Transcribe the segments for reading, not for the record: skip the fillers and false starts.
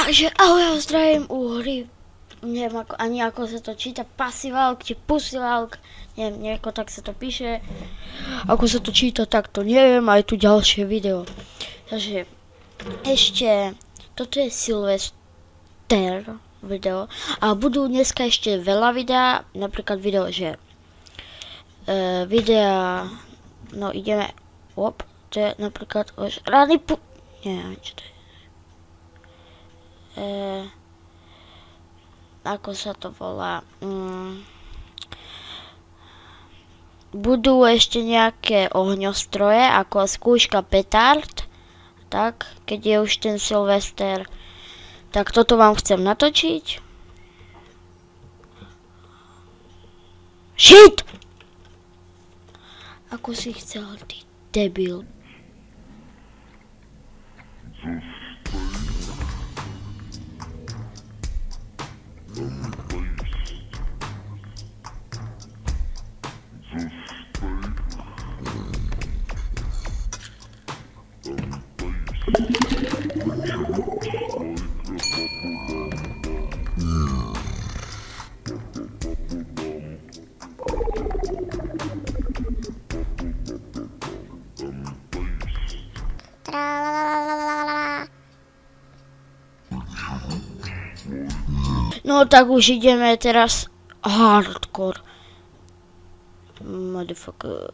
Takže ahoj, ja zdravím u hry, neviem ani ako sa to číta, Pasivalk či Pusivalk, neviem ako tak sa to píše, ako sa to číta, tak to neviem, aj tu ďalšie video. Takže ešte, toto je Silvester video a budú dneska ešte veľa videa, napríklad video, že videa, no ideme, to je napríklad už ranný neviem čo to je. Ako sa to volá, budú ešte nejaké ohňostroje, ako skúška petard, tak, keď je už ten Silvester, tak toto vám chcem natočiť. Shit! Ako si chcel, ty debil. No tak už ideme teraz hardcore. Motherfucker.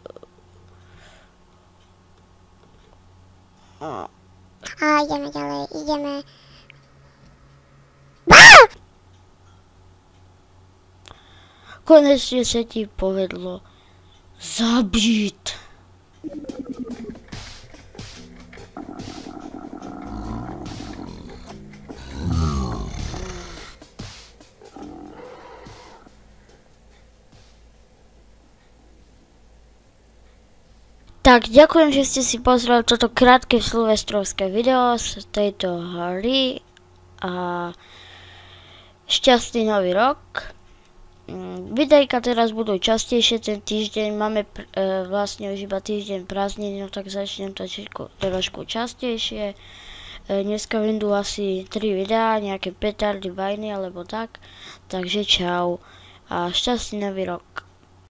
A ideme ďalej, ideme. Konečne sa ti povedlo zabiť. Tak, ďakujem, že ste si pozreli toto krátke silvestrovské video z tejto hry a šťastný nový rok. Videjka teraz budú častejšie ten týždeň, máme vlastne už iba týždeň prázdnin, no tak začnem to trošku častejšie. Dneska vyjdú asi 3 videá, nejaké petardy, vajny alebo tak, takže čau a šťastný nový rok.